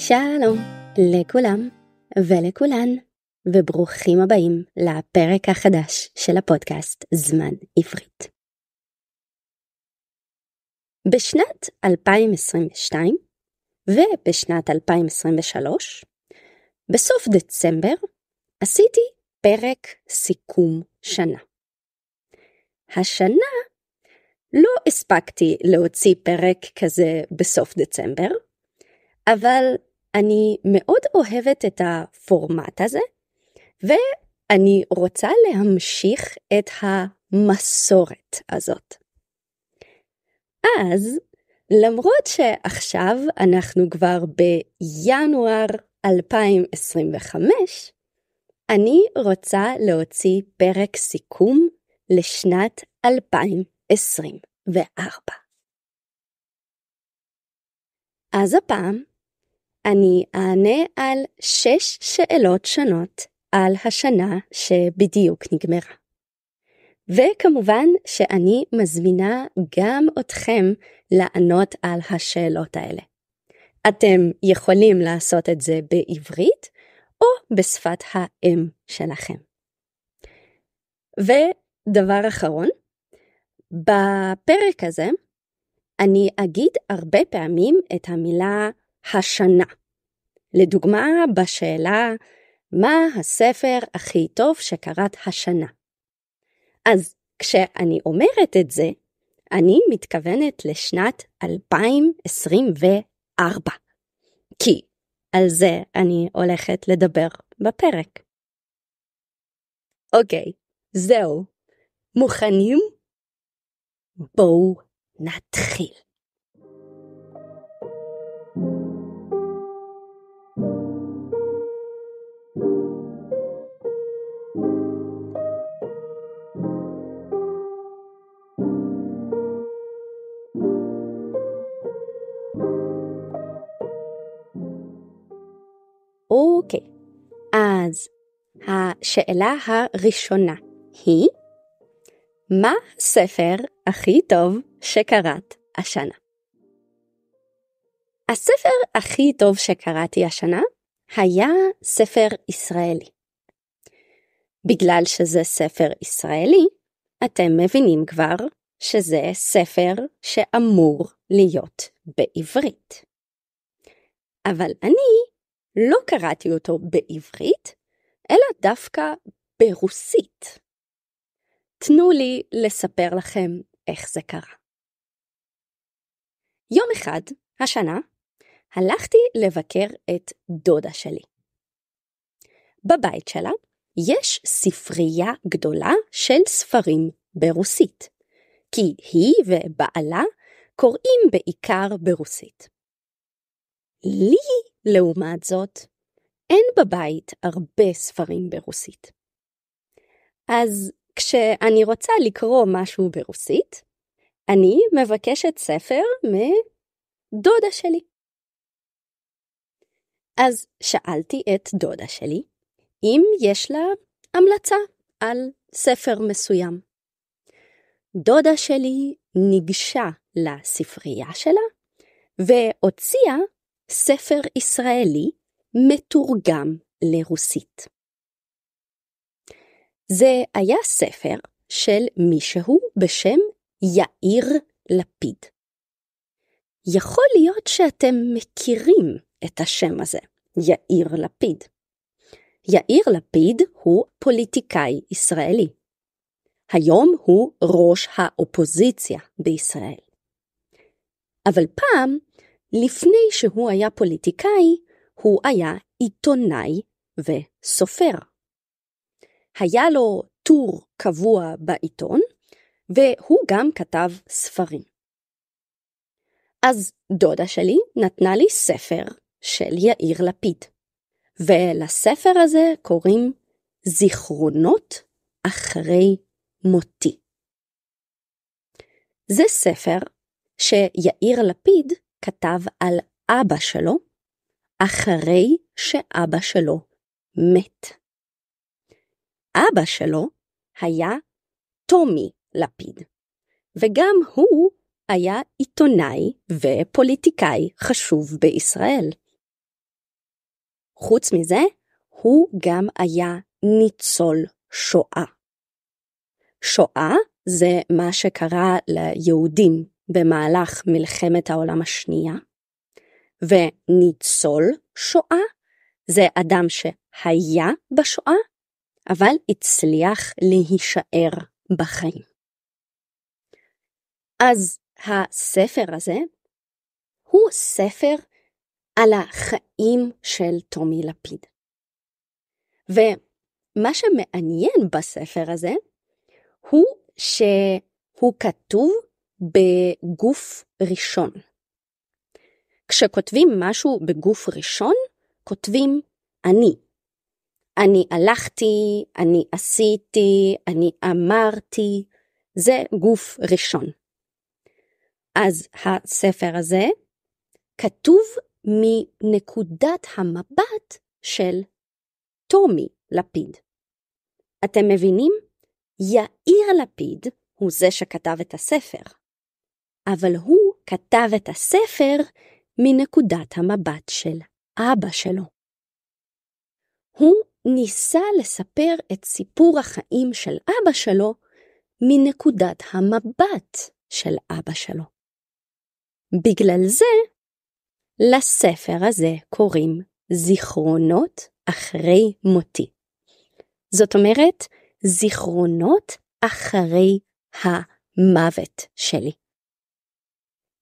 שלום לכולם ולכולן, וברוכים הבאים לפרק החדש של הפודקאסט זמן עברית. בשנת 2022 ובשנת 2023, בסוף דצמבר, עשיתי פרק סיכום שנה. השנה לא הספקתי להוציא פרק כזה בסוף דצמבר, אבל אני מאוד אוהבת את הפורמט הזה, ואני רוצה להמשיך את המסורת הזאת. אז, למרות שעכשיו אנחנו כבר בינואר 2025, אני רוצה להוציא פרק סיכום לשנת 2024. אז הפעם, אני אענה על 6 שאלות שונות על השנה שבדיוק נגמרה. וכמובן שאני מזמינה גם אתכם לענות על השאלות האלה. אתם יכולים לעשות את זה בעברית או בשפת האם שלכם. ודבר אחרון, בפרק הזה אני אגיד הרבה פעמים את המילה השנה. לדוגמה, בשאלה, מה הספר הכי טוב שקראת השנה? אז כשאני אומרת את זה, אני מתכוונת לשנת 2024. כי על זה אני הולכת לדבר בפרק. אוקיי, זהו. מוכנים? בואו נתחיל. אוקיי, אז השאלה הראשונה היא, מה הספר הכי טוב שקראת השנה? הספר הכי טוב שקראתי השנה היה ספר ישראלי. בגלל שזה ספר ישראלי, אתם מבינים כבר שזה ספר שאמור להיות בעברית. אבל אני לא קראתי אותו בעברית, אלא דווקא ברוסית. תנו לי לספר לכם איך זה קרה. יום אחד, השנה, הלכתי לבקר את דודה שלי. בבית שלה יש ספרייה גדולה של ספרים ברוסית, כי היא ובעלה קוראים בעיקר ברוסית. לי, לעומת זאת, אין בבית הרבה ספרים ברוסית. אז כשאני רוצה לקרוא משהו ברוסית, אני מבקשת ספר מדודה שלי. אז שאלתי את דודה שלי, אם יש לה המלצה על ספר מסוים. דודה שלי ניגשה לספרייה שלה, והוציאה ספר ישראלי מתורגם לרוסית. זה היה ספר של מישהו בשם יאיר לפיד. יכול להיות שאתם מכירים את השם הזה, יאיר לפיד. יאיר לפיד הוא פוליטיקאי ישראלי. היום הוא ראש האופוזיציה בישראל. אבל פעם, לפני שהוא היה פוליטיקאי, הוא היה עיתונאי וסופר. היה לו טור קבוע בעיתון, והוא גם כתב ספרים. אז דודה שלי נתנה לי ספר של יאיר לפיד, ולספר הזה קוראים זיכרונות אחרי מותי. זה ספר שיאיר לפיד כתב על אבא שלו, אחרי שאבא שלו מת. אבא שלו היה טומי לפיד, וגם הוא היה עיתונאי ופוליטיקאי חשוב בישראל. חוץ מזה, הוא גם היה ניצול שואה. שואה זה מה שקרה ליהודים במהלך מלחמת העולם השנייה, וניצול שואה זה אדם שהיה בשואה, אבל הצליח להישאר בחיים. אז הספר הזה הוא ספר על החיים של טומי לפיד. ומה שמעניין בספר הזה הוא שהוא כתוב בגוף ראשון. כשכותבים משהו בגוף ראשון, כותבים אני. אני הלכתי, אני עשיתי, אני אמרתי, זה גוף ראשון. אז הספר הזה כתוב מנקודת המבט של טומי לפיד. אתם מבינים? יאיר לפיד הוא זה שכתב את הספר, אבל הוא כתב את הספר מנקודת המבט של אבא שלו. הוא ניסה לספר את סיפור החיים של אבא שלו מנקודת המבט של אבא שלו. בגלל זה, לספר הזה קוראים זיכרונות אחרי מותי. זאת אומרת, זיכרונות אחרי המוות שלי.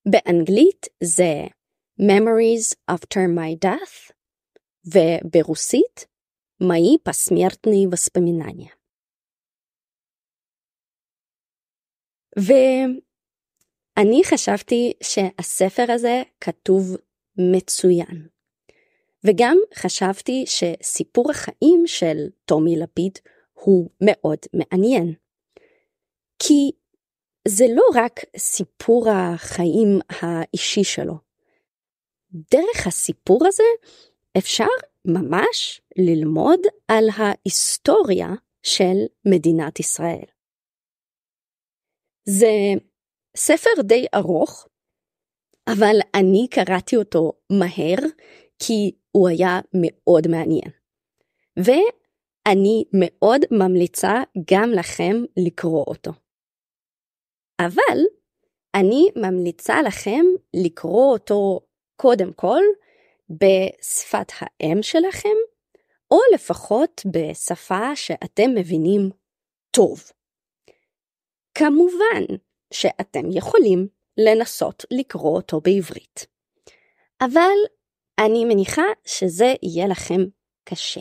באנגלית זה Memories After My Death, וברוסית Мои посмертные воспоминания. ואני חשבתי שהספר הזה כתוב מצוין. וגם חשבתי שסיפור החיים של טומי לפיד הוא מאוד מעניין. כי זה לא רק סיפור החיים האישי שלו. דרך הסיפור הזה אפשר ממש ללמוד על ההיסטוריה של מדינת ישראל. זה ספר די ארוך, אבל אני קראתי אותו מהר, כי הוא היה מאוד מעניין. ואני מאוד ממליצה גם לכם לקרוא אותו. אבל אני ממליצה לכם לקרוא אותו קודם כל בשפת האם שלכם, או לפחות בשפה שאתם מבינים טוב. כמובן שאתם יכולים לנסות לקרוא אותו בעברית. אבל אני מניחה שזה יהיה לכם קשה.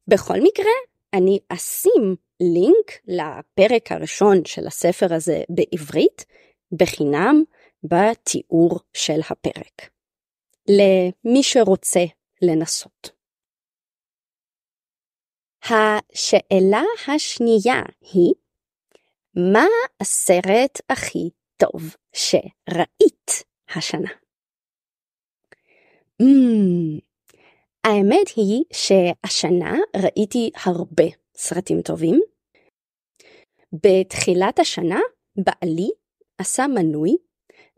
בכל מקרה, אני אשים לינק לפרק הראשון של הספר הזה בעברית, בחינם בתיאור של הפרק. למי שרוצה לנסות. השאלה השנייה היא, מה הסרט הכי טוב שראית השנה? האמת היא שהשנה ראיתי הרבה סרטים טובים. בתחילת השנה בעלי עשה מנוי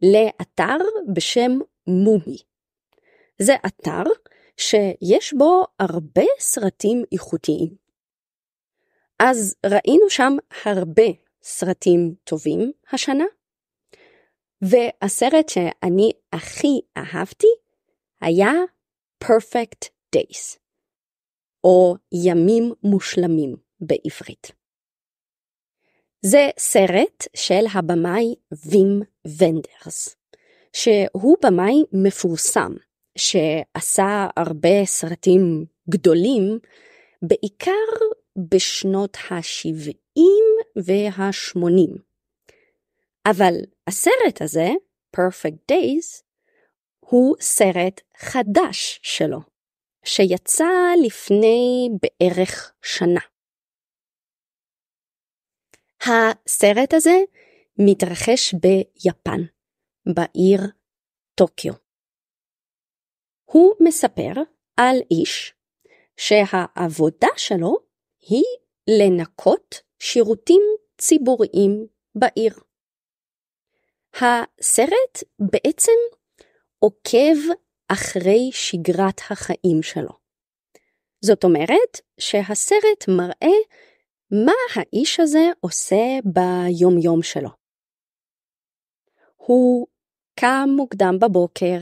לאתר בשם מומי. זה אתר שיש בו הרבה סרטים איכותיים. אז ראינו שם הרבה סרטים טובים השנה, והסרט שאני הכי אהבתי היה Perfect Days, או ימים מושלמים בעברית. זה סרט של הבמאי וים ונדרס, שהוא במאי מפורסם, שעשה הרבה סרטים גדולים, בעיקר בשנות ה-70 וה-80. אבל הסרט הזה, Perfect Days, הוא סרט חדש שלו, שיצא לפני בערך שנה. הסרט הזה מתרחש ביפן, בעיר טוקיו. הוא מספר על איש שהעבודה שלו היא לנקות שירותים ציבוריים בעיר. הסרט בעצם עוקב אחרי שגרת החיים שלו. זאת אומרת שהסרט מראה מה האיש הזה עושה ביום יום שלו. הוא קם מוקדם בבוקר,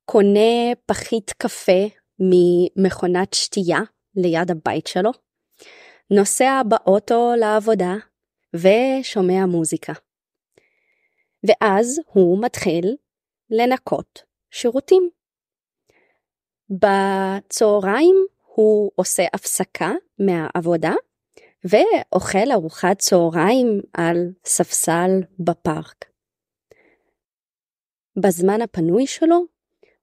קונה פחית קפה ממכונת שתייה ליד הבית שלו, נוסע באוטו לעבודה ושומע מוזיקה. ואז הוא מתחיל לנקות שירותים. בצהריים הוא עושה הפסקה מהעבודה ואוכל ארוחת צהריים על ספסל בפארק. בזמן הפנוי שלו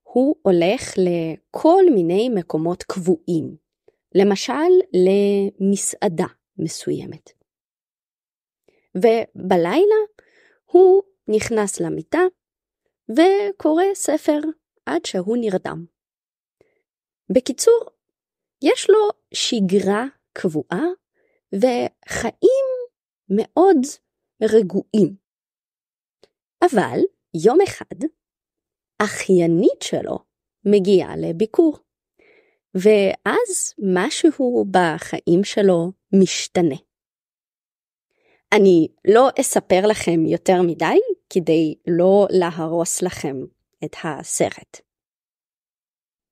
הוא הולך לכל מיני מקומות קבועים, למשל למסעדה מסוימת. ובלילה הוא נכנס למיטה וקורא ספר עד שהוא נרדם. בקיצור, יש לו שגרה קבועה וחיים מאוד רגועים. אבל יום אחד, אחיינית שלו מגיעה לביקור, ואז משהו בחיים שלו משתנה. אני לא אספר לכם יותר מדי כדי לא להרוס לכם את הסרט.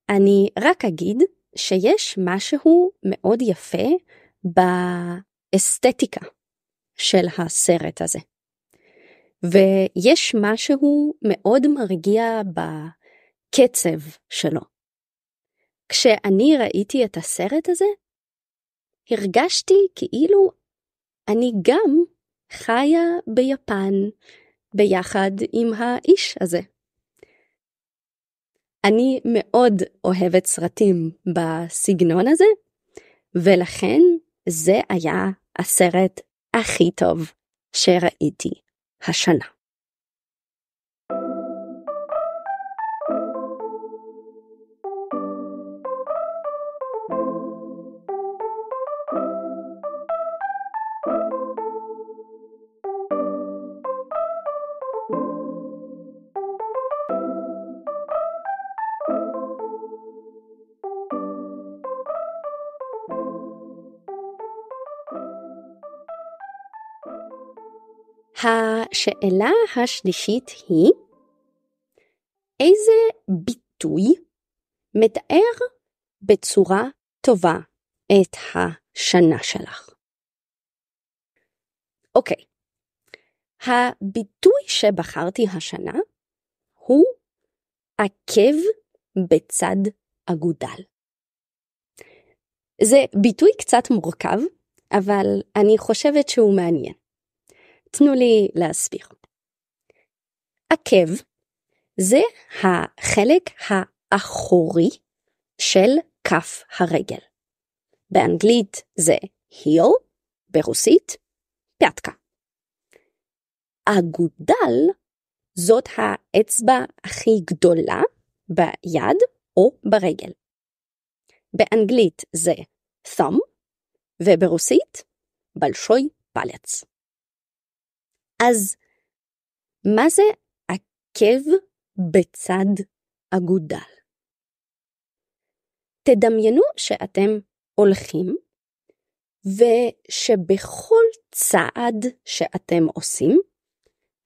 אני רק אגיד שיש משהו מאוד יפה באסתטיקה של הסרט הזה. ויש משהו מאוד מרגיע בקצב שלו. כשאני ראיתי את הסרט הזה, הרגשתי כאילו אני גם חיה ביפן ביחד עם האיש הזה. אני מאוד אוהבת סרטים בסגנון הזה, ולכן זה היה הסרט הכי טוב שראיתי השנה. השאלה השלישית היא, איזה ביטוי מתאר בצורה טובה את השנה שלך? אוקיי, הביטוי שבחרתי השנה הוא עקב בצד אגודל. זה ביטוי קצת מורכב, אבל אני חושבת שהוא מעניין. תנו לי להסביר. עקב זה החלק האחורי של כף הרגל. באנגלית זה heel, ברוסית פטקה. אגודל זאת האצבע הכי גדולה ביד או ברגל. באנגלית זה thumb, וברוסית בלשוי פלץ. אז מה זה עקב בצד אגודל? תדמיינו שאתם הולכים, ושבכל צעד שאתם עושים,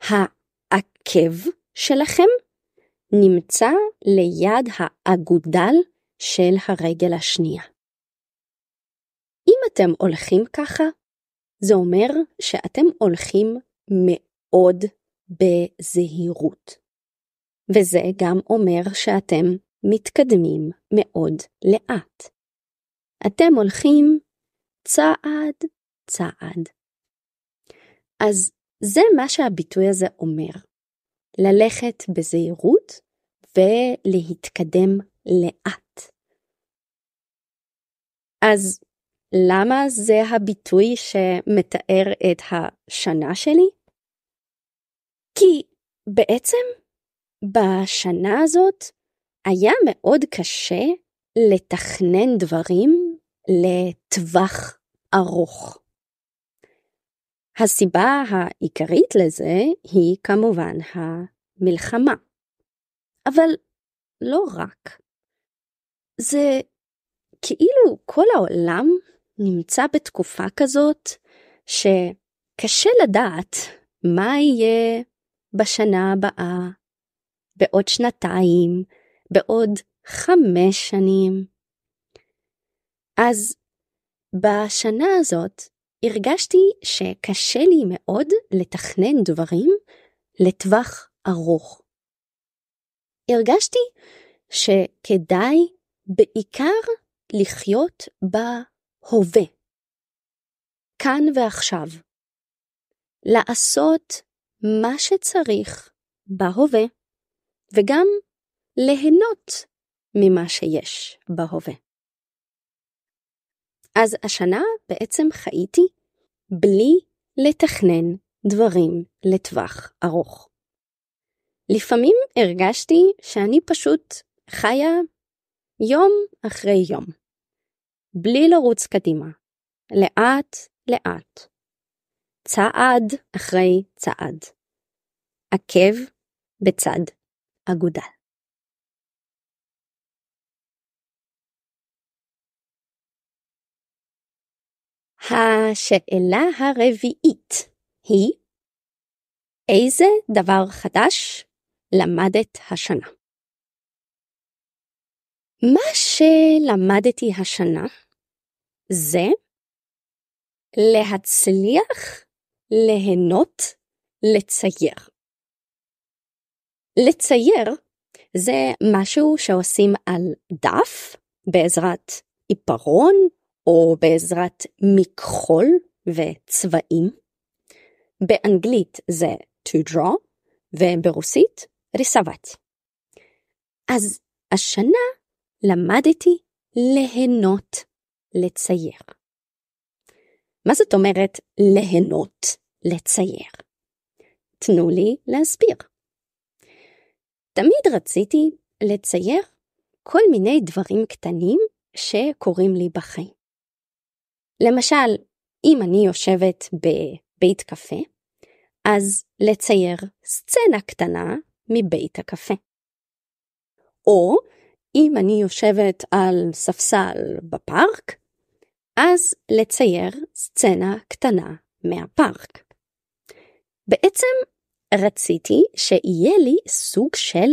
העקב שלכם נמצא ליד האגודל של הרגל השנייה. אם אתם הולכים ככה, זה אומר שאתם הולכים מאוד בזהירות. וזה גם אומר שאתם מתקדמים מאוד לאט. אתם הולכים צעד צעד. אז זה מה שהביטוי הזה אומר. ללכת בזהירות ולהתקדם לאט. אז למה זה הביטוי שמתאר את השנה שלי? כי בעצם בשנה הזאת היה מאוד קשה לתכנן דברים לטווח ארוך. הסיבה העיקרית לזה היא כמובן המלחמה. אבל לא רק. זה כאילו כל העולם נמצא בתקופה כזאת שקשה לדעת מה יהיה בשנה הבאה, בעוד שנתיים, בעוד 5 שנים. אז בשנה הזאת הרגשתי שקשה לי מאוד לתכנן דברים לטווח ארוך. הרגשתי שכדאי בעיקר לחיות בהווה, כאן ועכשיו, לעשות מה שצריך בהווה, וגם ליהנות ממה שיש בהווה. אז השנה בעצם חייתי בלי לתכנן דברים לטווח ארוך. לפעמים הרגשתי שאני פשוט חיה יום אחרי יום, בלי לרוץ קדימה, לאט לאט, צעד אחרי צעד, עקב בצד אגודל. השאלה הרביעית היא, איזה דבר חדש למדת השנה? מה שלמדתי השנה זה להצליח ליהנות לצייר. לצייר זה משהו שעושים על דף בעזרת עיפרון או בעזרת מכחול וצבעים. באנגלית זה to draw וברוסית ריסוות. אז השנה למדתי ליהנות לצייר. מה זאת אומרת ליהנות לצייר? תנו לי להסביר. תמיד רציתי לצייר כל מיני דברים קטנים שקורים לי בחיים. למשל, אם אני יושבת בבית קפה, אז לצייר סצנה קטנה מבית הקפה. או אם אני יושבת על ספסל בפארק, אז לצייר סצנה קטנה מהפארק. בעצם רציתי שיהיה לי סוג של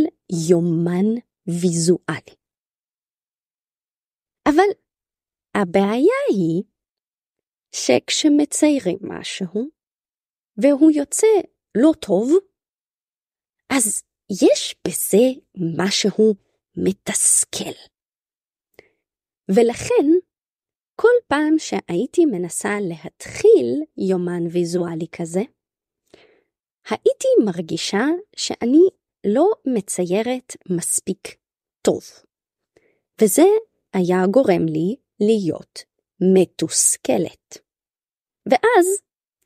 יומן ויזואלי. אבל הבעיה היא שכשמציירים משהו והוא יוצא לא טוב, אז יש בזה משהו מתסכל. ולכן כל פעם שהייתי מנסה להתחיל יומן ויזואלי כזה, הייתי מרגישה שאני לא מציירת מספיק טוב. וזה היה גורם לי להיות מתוסכלת. ואז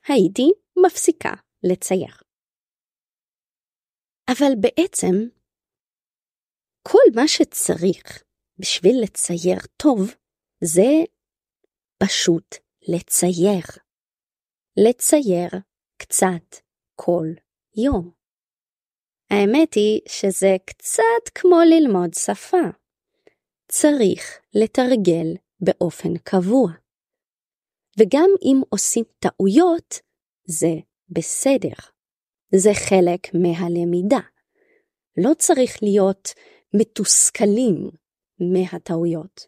הייתי מפסיקה לצייר. אבל בעצם כל מה שצריך בשביל לצייר טוב זה פשוט לצייר. לצייר קצת כל יום. האמת היא שזה קצת כמו ללמוד שפה. צריך לתרגל באופן קבוע. וגם אם עושים טעויות, זה בסדר. זה חלק מהלמידה. לא צריך להיות מתוסכלים מהטעויות,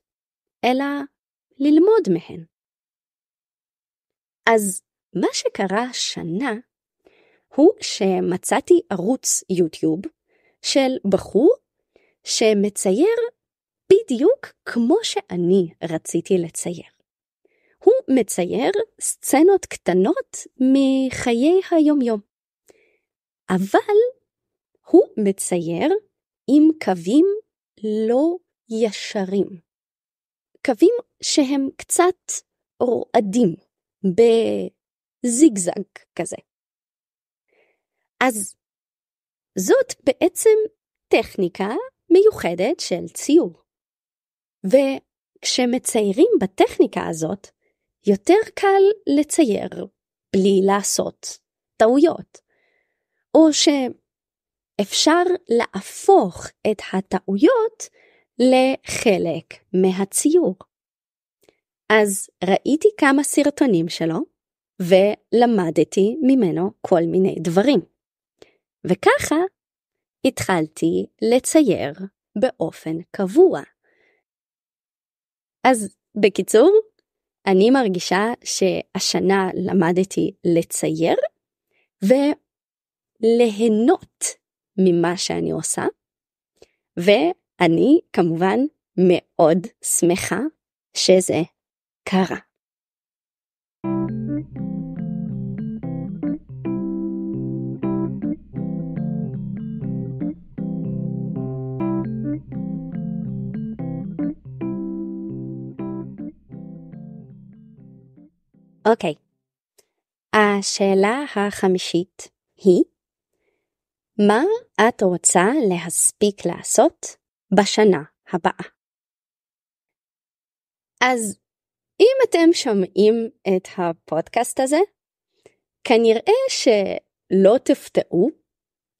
אלא ללמוד מהן. אז מה שקרה השנה, הוא שמצאתי ערוץ יוטיוב של בחור שמצייר בדיוק כמו שאני רציתי לצייר. הוא מצייר סצנות קטנות מחיי היום-יום. אבל הוא מצייר עם קווים לא ישרים. קווים שהם קצת רועדים, בזיגזג כזה. אז זאת בעצם טכניקה מיוחדת של ציור. וכשמציירים בטכניקה הזאת, יותר קל לצייר בלי לעשות טעויות. או אפשר להפוך את הטעויות לחלק מהציור. אז ראיתי כמה סרטונים שלו, ולמדתי ממנו כל מיני דברים. וככה התחלתי לצייר באופן קבוע. אז בקיצור, אני מרגישה שהשנה למדתי לצייר, וליהנות ממה שאני עושה, ואני כמובן מאוד שמחה שזה קרה. אוקיי, השאלה החמישית היא, מה את רוצה להספיק לעשות בשנה הבאה? אז אם אתם שומעים את הפודקאסט הזה, כנראה שלא תפתעו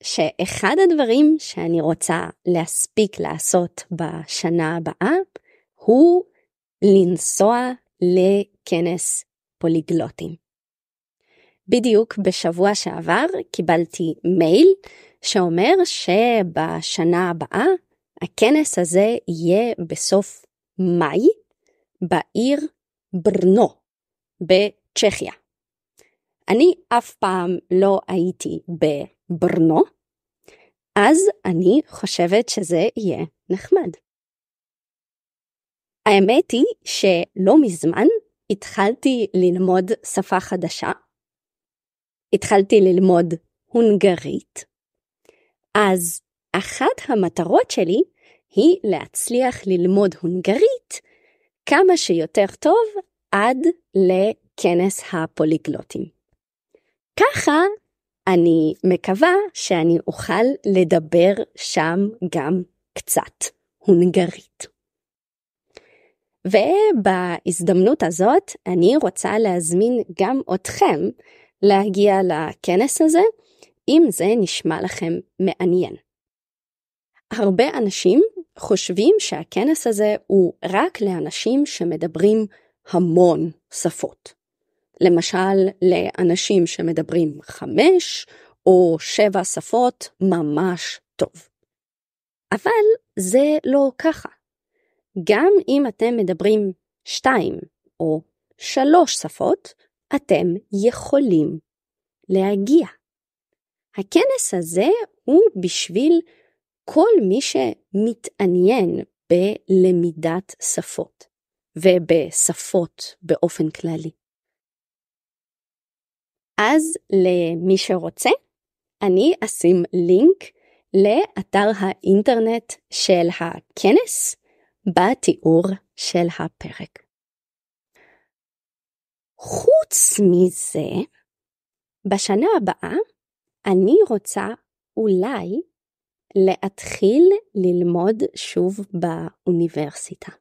שאחד הדברים שאני רוצה להספיק לעשות בשנה הבאה הוא לנסוע לכנס פוליגלוטים. בדיוק בשבוע שעבר קיבלתי מייל שאומר שבשנה הבאה הכנס הזה יהיה בסוף מאי בעיר ברנו בצ'כיה. אני אף פעם לא הייתי בברנו, אז אני חושבת שזה יהיה נחמד. האמת היא שלא מזמן התחלתי ללמוד שפה חדשה. התחלתי ללמוד הונגרית. אז אחת המטרות שלי היא להצליח ללמוד הונגרית כמה שיותר טוב עד לכנס הפוליגלוטים. ככה אני מקווה שאני אוכל לדבר שם גם קצת הונגרית. ובהזדמנות הזאת אני רוצה להזמין גם אתכם להגיע לכנס הזה, אם זה נשמע לכם מעניין. הרבה אנשים חושבים שהכנס הזה הוא רק לאנשים שמדברים המון שפות. למשל, לאנשים שמדברים 5 או 7 שפות ממש טוב. אבל זה לא ככה. גם אם אתם מדברים 2 או 3 שפות, אתם יכולים להגיע. הכנס הזה הוא בשביל כל מי שמתעניין בלמידת שפות, ובשפות באופן כללי. אז למי שרוצה, אני אשים לינק לאתר האינטרנט של הכנס בתיאור של הפרק. חוץ מזה, בשנה הבאה אני רוצה אולי להתחיל ללמוד שוב באוניברסיטה.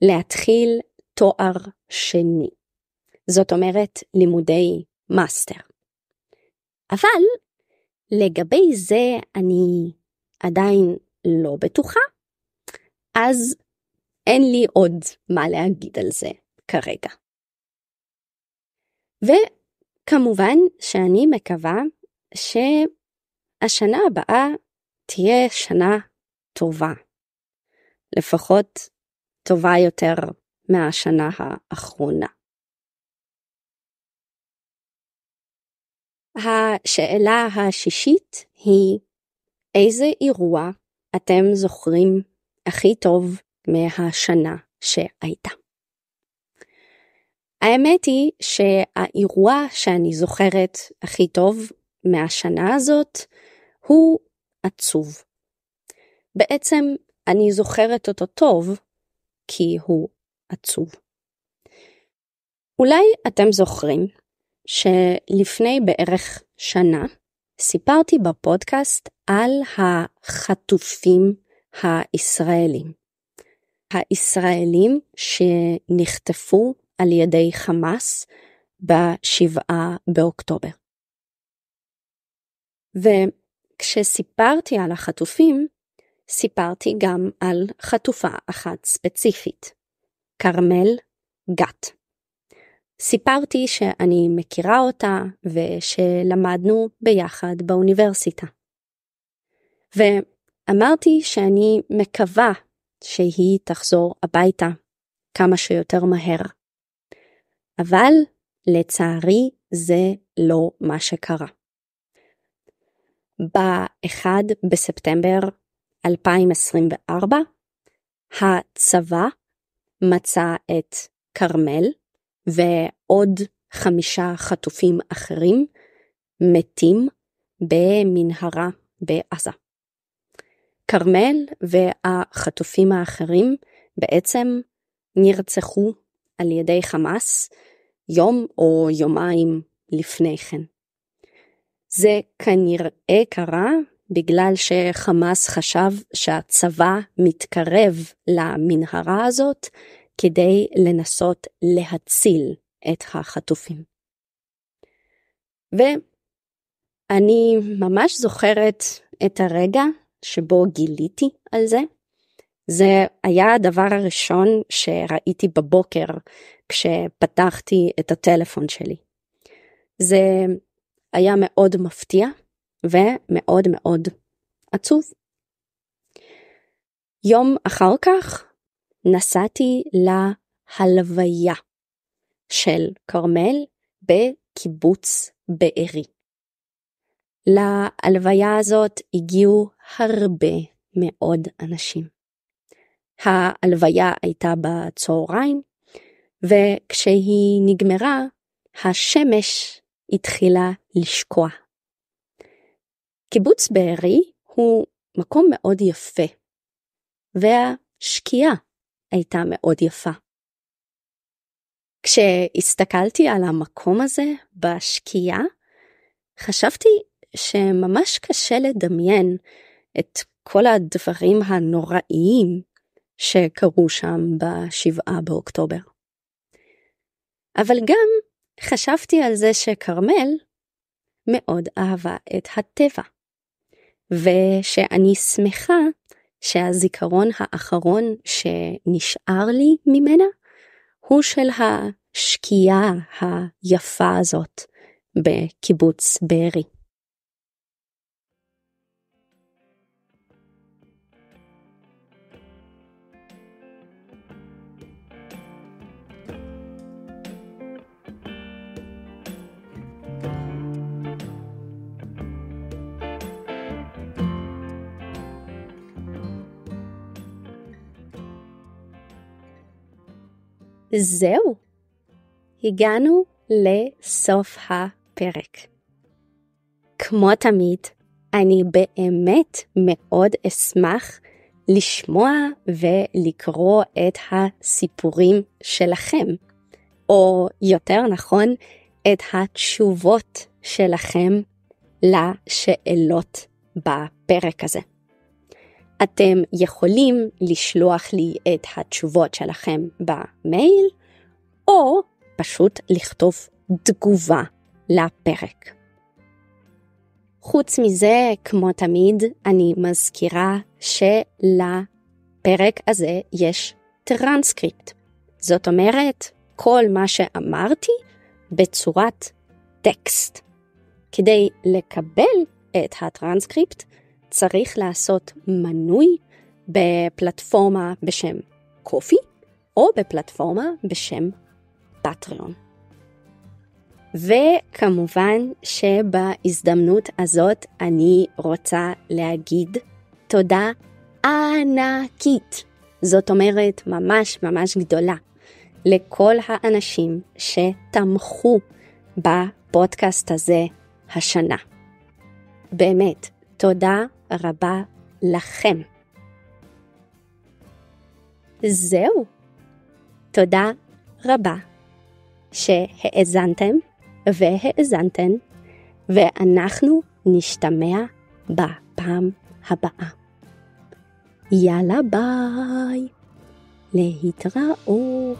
להתחיל תואר שני. זאת אומרת לימודי מאסטר. אבל לגבי זה אני עדיין לא בטוחה, אז אין לי עוד מה להגיד על זה כרגע. וכמובן שאני מקווה שהשנה הבאה תהיה שנה טובה. לפחות טובה יותר מהשנה האחרונה. השאלה השישית היא, איזה אירוע אתם זוכרים הכי טוב מהשנה שהייתה? האמת היא שהאירוע שאני זוכרת הכי טוב מהשנה הזאת הוא עצוב. בעצם אני זוכרת אותו טוב כי הוא עצוב. אולי אתם זוכרים שלפני בערך שנה סיפרתי בפודקאסט על החטופים הישראלים. הישראלים שנחטפו על ידי חמאס ב7 באוקטובר. וכשסיפרתי על החטופים, סיפרתי גם על חטופה אחת ספציפית, כרמל גת. סיפרתי שאני מכירה אותה ושלמדנו ביחד באוניברסיטה. ואמרתי שאני מקווה שהיא תחזור הביתה כמה שיותר מהר. אבל לצערי זה לא מה שקרה. ב-1 בספטמבר 2024 הצבא מצא את כרמל ועוד 5 חטופים אחרים מתים במנהרה בעזה. כרמל והחטופים האחרים בעצם נרצחו על ידי חמאס יום או יומיים לפני כן. זה כנראה קרה בגלל שחמאס חשב שהצבא מתקרב למנהרה הזאת כדי לנסות להציל את החטופים. ואני ממש זוכרת את הרגע שבו גיליתי על זה. זה היה הדבר הראשון שראיתי בבוקר כשפתחתי את הטלפון שלי. זה היה מאוד מפתיע ומאוד מאוד עצוב. יום אחר כך נסעתי להלוויה של כרמל בקיבוץ בארי. להלוויה הזאת הגיעו הרבה מאוד אנשים. ההלוויה הייתה בצהריים, וכשהיא נגמרה, השמש התחילה לשקוע. קיבוץ בארי הוא מקום מאוד יפה, והשקיעה הייתה מאוד יפה. כשהסתכלתי על המקום הזה בשקיעה, חשבתי שממש קשה לדמיין את כל הדברים הנוראיים שקרו שם ב7 באוקטובר. אבל גם חשבתי על זה שכרמל מאוד אהבה את הטבע, ושאני שמחה שהזיכרון האחרון שנשאר לי ממנה הוא של השקיעה היפה הזאת בקיבוץ בארי. זהו, הגענו לסוף הפרק. כמו תמיד, אני באמת מאוד אשמח לשמוע ולקרוא את הסיפורים שלכם, או יותר נכון, את התשובות שלכם לשאלות בפרק הזה. אתם יכולים לשלוח לי את התשובות שלכם במייל, או פשוט לכתוב תגובה לפרק. חוץ מזה, כמו תמיד, אני מזכירה שלפרק הזה יש טרנסקריפט. זאת אומרת, כל מה שאמרתי בצורת טקסט. כדי לקבל את הטרנסקריפט, צריך לעשות מנוי בפלטפורמה בשם קופי, או בפלטפורמה בשם פטריון. וכמובן שבהזדמנות הזאת אני רוצה להגיד תודה ענקית. זאת אומרת ממש ממש גדולה לכל האנשים שתמכו בפודקאסט הזה השנה. באמת, תודה רבה לכם. זהו. תודה רבה שהאזנתם והאזנתן, ואנחנו נשתמע בפעם הבאה. יאללה ביי. להתראות.